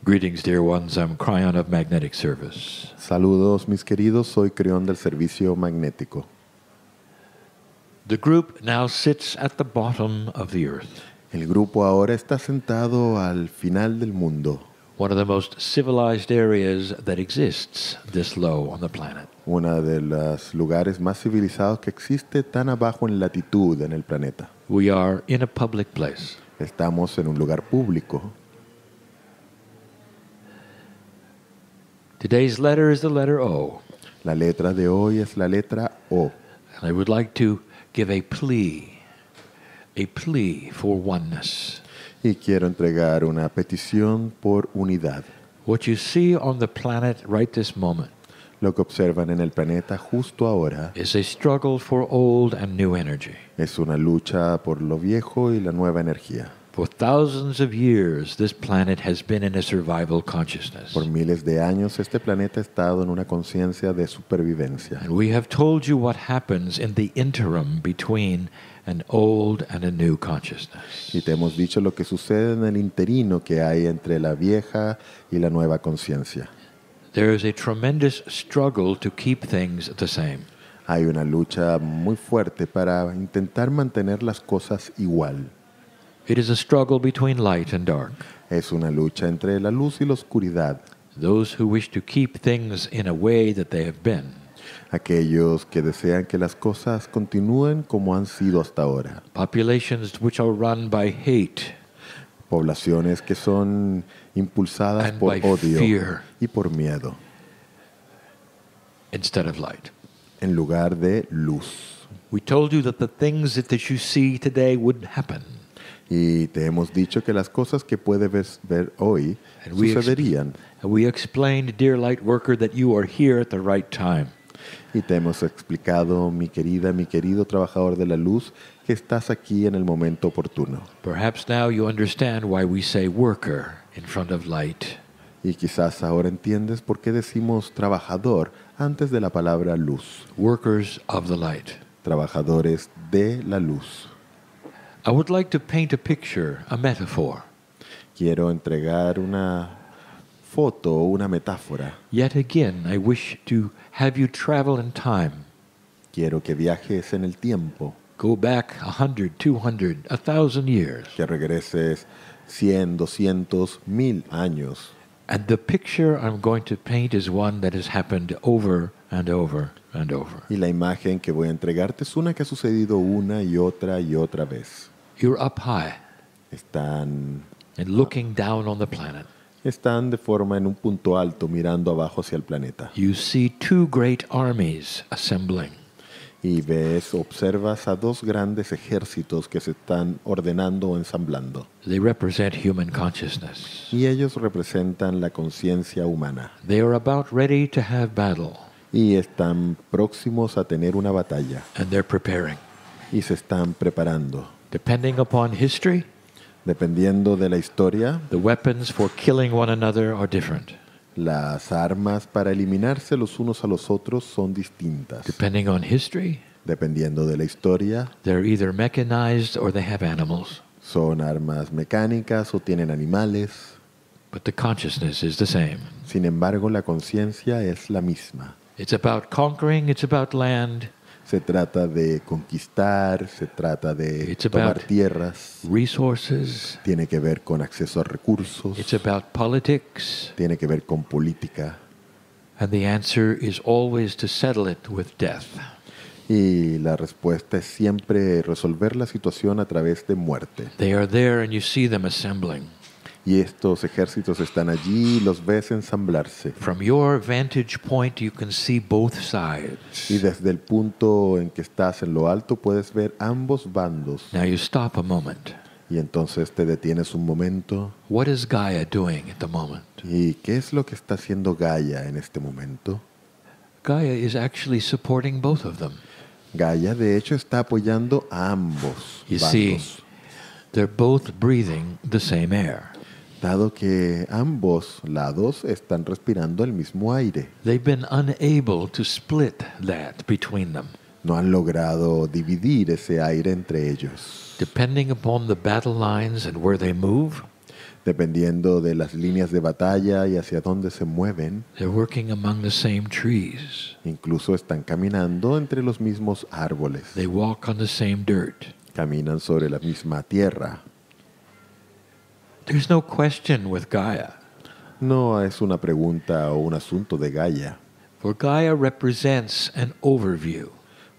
Greetings, dear ones. I'm Kryon of Magnetic Service. Saludos, mis queridos. Soy Kryon del Servicio Magnético. The group now sits at the bottom of the earth, El grupo ahora está sentado al final del mundo, one of the most civilized areas that exists this low on the planet. uno de los lugares más civilizados que existe tan abajo en latitud en el planeta. We are in a public place. Estamos en un lugar público. Today's letter is the letter O. La letra de hoy es la letra O. And I would like to give a plea for oneness. Y quiero entregar una petición por unidad. What you see on the planet right this moment Lo que observan en el planeta justo ahora is a struggle for old and new energy. es una lucha por lo viejo y la nueva energía. For thousands of years, this planet has been in a survival consciousness. Por miles de años este planeta ha estado en una conciencia de supervivencia. And we have told you what happens in the interim between an old and a new consciousness. Y te hemos dicho lo que sucede en el interino que hay entre la vieja y la nueva conciencia. There is a tremendous struggle to keep things the same. Hay una lucha muy fuerte para intentar mantener las cosas igual. It is a struggle between light and dark. Es una lucha entre la luz y la oscuridad. Those who wish to keep things in a way that they have been, Aquellos que desean que las cosas continúen como han sido hasta ahora. populations which are run by hate Poblaciones que son impulsadas and por by odio fear y por miedo, instead of light. en lugar de luz. We told you that the things that you see today would happen. Y te hemos dicho que las cosas que puedes ver hoy And we sucederían. And we explained, dear light worker, that you are here at the right time. Y te hemos explicado, mi querido trabajador de la luz, que estás aquí en el momento oportuno. Perhaps now you understand why we say worker in front of light. Y quizás ahora entiendes por qué decimos trabajador antes de la palabra luz. Workers of the light. Trabajadores de la luz. I would like to paint a picture, a metaphor. Quiero entregar una foto, una metáfora. Yet again, I wish to have you travel in time. Quiero que viajes en el tiempo, Go back 100, 200, 1,000 years. que regreses 100, 200, 1000 años. And the picture I'm going to paint is one that has happened over and over and over. Y la imagen que voy a entregarte es una que ha sucedido una y otra vez. You're up high Están and looking down on the planet. de forma en un punto alto mirando abajo hacia el planeta. You see two great armies assembling. Y observas a dos grandes ejércitos que se están ordenando o ensamblando. They represent human consciousness. Y ellos representan la conciencia humana. They are about ready to have battle, Y están próximos a tener una batalla. and they're preparing. Y se están preparando. Depending upon history, Dependiendo de la historia, the weapons for killing one another are different. las armas para eliminarse los unos a los otros son distintas. Depending on history, Dependiendo de la historia, they're either mechanized or they have animals. son armas mecánicas o tienen animales. But the consciousness is the same. Sin embargo, la conciencia es la misma. It's about conquering, it's about land, Se trata de conquistar, se trata de It's tomar about- tierras, resources, tiene que ver con acceso a recursos, it's about politics, tiene que ver con política. and the answer is always to settle it with death. Y la respuesta es siempre resolver la situación a través de muerte. They are there and you see them assembling. Y estos ejércitos están allí y los ves ensamblarse. From your vantage point, you can see both sides. Y desde el punto en que estás en lo alto puedes ver ambos bandos. Now you stop a moment. Y entonces te detienes un momento. What is Gaia doing at the moment? ¿Y qué es lo que está haciendo Gaia en este momento? Gaia is actually supporting both of them. Gaia de hecho está apoyando a ambos You see, bandos. they're both breathing the same air. Dado que ambos lados están respirando el mismo aire. They've been unable to split that between them. No han logrado dividir ese aire entre ellos. Depending upon the battle lines and where they move, Dependiendo de las líneas de batalla y hacia dónde se mueven, They're working among the same trees. incluso están caminando entre los mismos árboles, They walk on the same dirt. caminan sobre la misma tierra. There's no question with Gaia, No es una pregunta o un asunto de Gaia, for Gaia represents an overview,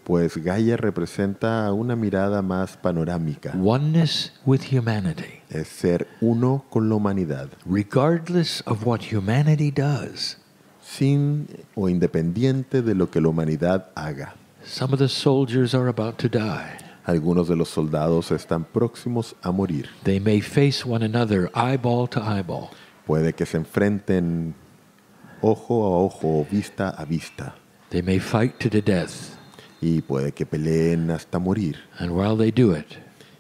pues Gaia representa una mirada más panorámica. oneness with humanity, Es ser uno con la humanidad, regardless of what humanity does. sin o independiente de lo que la humanidad haga. Some of the soldiers are about to die. Algunos de los soldados están próximos a morir. They may face one another eyeball to eyeball. Puede que se enfrenten ojo a ojo o vista a vista. They may fight to the death. Y puede que peleen hasta morir. And while they do it,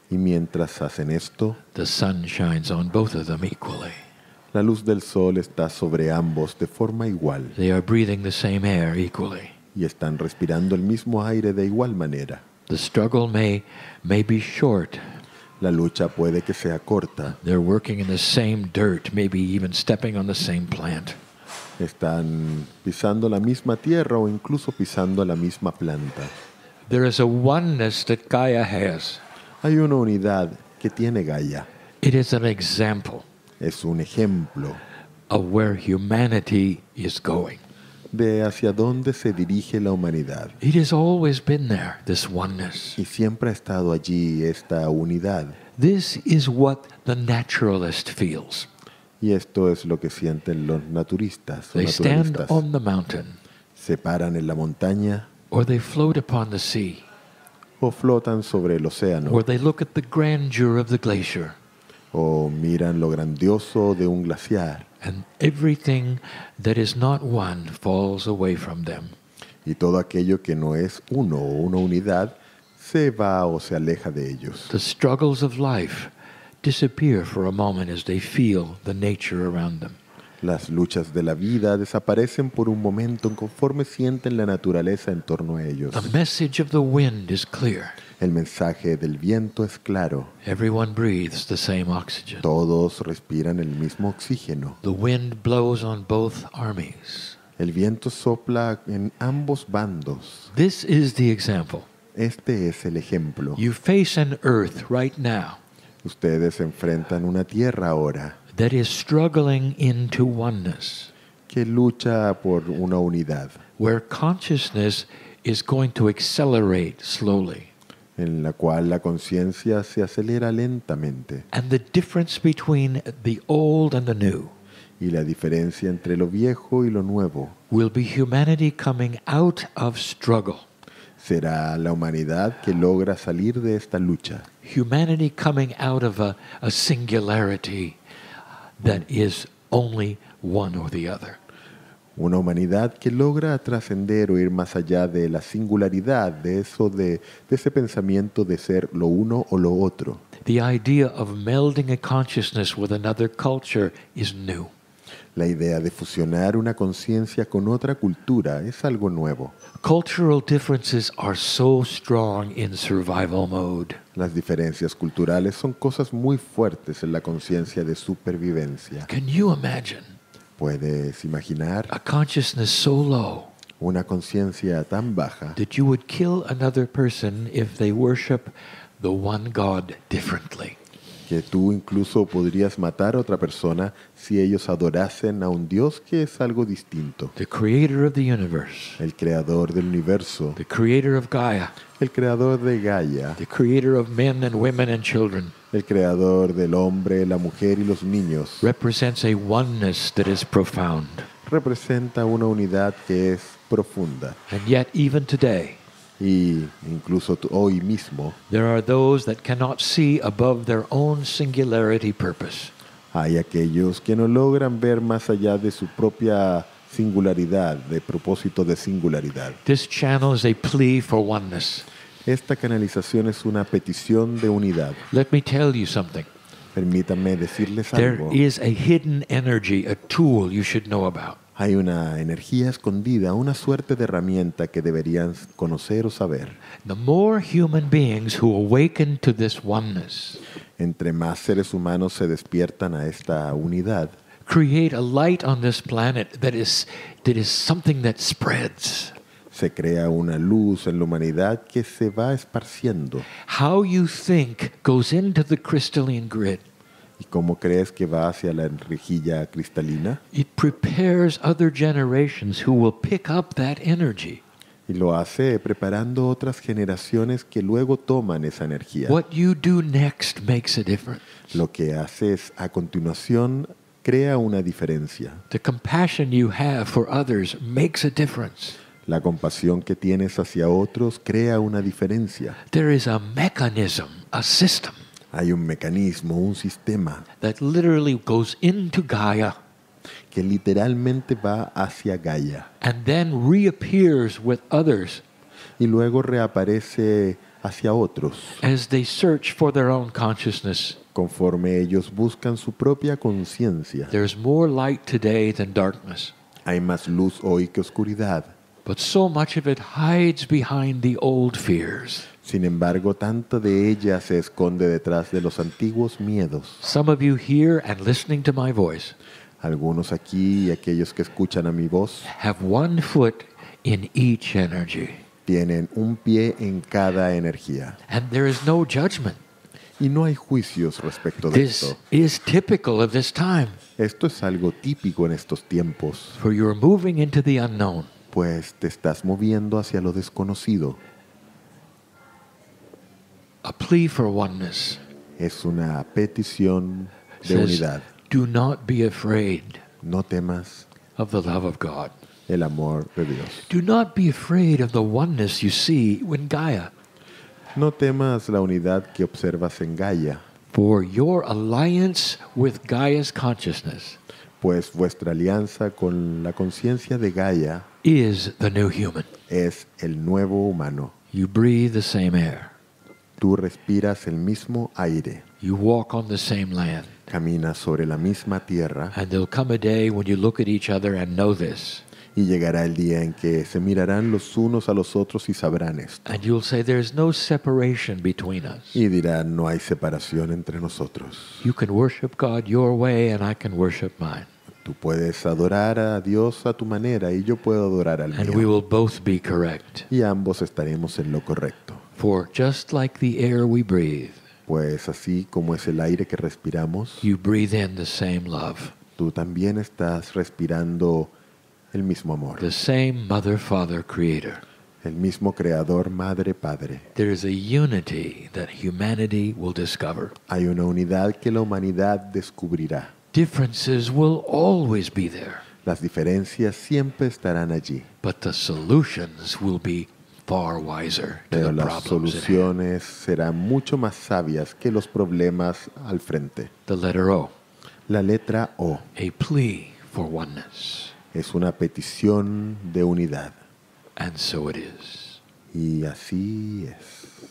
Y mientras hacen esto, the sun shines on both of them equally. la luz del sol está sobre ambos de forma igual. They are breathing the same air equally. Y están respirando el mismo aire de igual manera. The struggle may be short. La lucha puede que sea corta. They're working in the same dirt, maybe even stepping on the same plant. Están pisando la misma tierra o incluso pisando la misma planta. There is a oneness that Gaia has. Hay una unidad que tiene Gaia. It is an example Es un ejemplo of where humanity is going. de hacia dónde se dirige la humanidad. It has always been there, this oneness. Y siempre ha estado allí esta unidad. This is what the naturalist feels. Y esto es lo que sienten los naturistas o They stand naturalistas. on the mountain, Se paran en la montaña or they float upon the sea, o flotan sobre el océano or they look at the grandeur of the glacier, o miran lo grandioso de un glaciar. and everything that is not one falls away from them. Y todo aquello que no es uno o una unidad se va o se aleja de ellos. The struggles of life disappear for a moment as they feel the nature around them. Las luchas de la vida desaparecen por un momento conforme sienten la naturaleza en torno a ellos. The message of the wind is clear. El mensaje del viento es claro. Everyone breathes the same oxygen. Todos respiran el mismo oxígeno. The wind blows on both armies. El viento sopla en ambos bandos. This is the example. Este es el ejemplo. You face an earth right now Ustedes enfrentan una tierra ahora that is struggling into oneness, que lucha por una unidad, where consciousness is going to accelerate slowly. en la cual la conciencia se acelera lentamente. And the difference between the old and the new Y la diferencia entre lo viejo y lo nuevo will be humanity coming out of struggle. será la humanidad que logra salir de esta lucha. Humanity coming out of a singularity that is only one or the other. Una humanidad que logra trascender o ir más allá de la singularidad, de ese pensamiento de ser lo uno o lo otro. The idea of melding a consciousness with another culture is new. La idea de fusionar una conciencia con otra cultura es algo nuevo. Cultural differences are so strong in survival mode. Las diferencias culturales son cosas muy fuertes en la conciencia de supervivencia. Can you imagine ¿Puedes imaginar a consciousness so low una conciencia tan baja that you would kill another person if they worship the one God differently? que tú incluso podrías matar a otra persona si ellos adorasen a un Dios que es algo distinto? The creator of the universe, El creador del universo, the creator of Gaia, el creador de Gaia, the creator of men and women and children, el creador del hombre, la mujer y los niños, represents a oneness that is profound. representa una unidad que es profunda. And yet, even today, Y incluso hoy mismo there are those that cannot see above their own singularity purpose. hay aquellos que no logran ver más allá de su propia singularidad, de propósito de singularidad. This channel is a plea for oneness. Esta canalización es una petición de unidad. Let me tell you something. Permítanme decirles There algo. is a hidden energy, a tool you should know about. Hay una energía escondida, una suerte de herramienta que deberían conocer o saber. The more human beings who awaken to this oneness Entre más seres humanos se despiertan a esta unidad, create a light on this planet that is something that spreads. se crea una luz en la humanidad que se va esparciendo. How you think goes into the crystalline grid. ¿Y cómo crees que va hacia la rejilla cristalina? It prepares other generations who will pick up that energy. Y lo hace preparando otras generaciones que luego toman esa energía. What you do next makes a difference. Lo que haces a continuación crea una diferencia. The compassion you have for others makes a difference. La compasión que tienes hacia otros crea una diferencia. There is a mechanism, a system Hay un mecanismo, un sistema that literally goes into Gaia que literalmente va hacia Gaia and then reappears with others y luego reaparece hacia otros as they search for their own consciousness. conforme ellos buscan su propia conciencia. There's more light today than darkness, Hay más luz hoy que oscuridad. but so much of it hides behind the old fears. Sin embargo, tanto de ella se esconde detrás de los antiguos miedos. Some of you here and listening to my voice Algunos aquí y aquellos que escuchan a mi voz have one foot in each energy, tienen un pie en cada energía. and there is no judgment. Y no hay juicios respecto de This esto. is typical of this time, Esto es algo típico en estos tiempos, for you're moving into the unknown. pues te estás moviendo hacia lo desconocido. A plea for oneness Es una petición de says, unidad. do not be afraid No temas of the love of God. el amor de Dios. Do not be afraid of the oneness you see in Gaia, No temas la unidad que observas en Gaia, for your alliance with Gaia's consciousness pues vuestra alianza con la conciencia de Gaia is the new human. es el nuevo humano. You breathe the same air. Tú respiras el mismo aire, You walk on the same land. caminas sobre la misma tierra And there'll come a day when you look at each other and know this. y llegará el día en que se mirarán los unos a los otros y sabrán esto. And you'll say there's no separation between us. Y dirán, no hay separación entre nosotros. You can worship God your way and I can worship mine. Tú puedes adorar a Dios a tu manera y yo puedo adorar al And we mío. will both be correct. Y ambos estaremos en lo correcto. For just like the air we breathe, Pues así como es el aire que respiramos, you breathe in the same love, tú también estás respirando el mismo amor. the same Mother, Father, Creator. El mismo Creador, Madre, Padre. There is a unity that humanity will discover. Hay una unidad que la humanidad descubrirá. Differences will always be there, Las diferencias siempre estarán allí, but the solutions will be far wiser to pero the las problems at hand. soluciones serán mucho más sabias que los problemas al frente. The letter O, La letra O a plea for oneness. es una petición de unidad. And so it is. Y así es.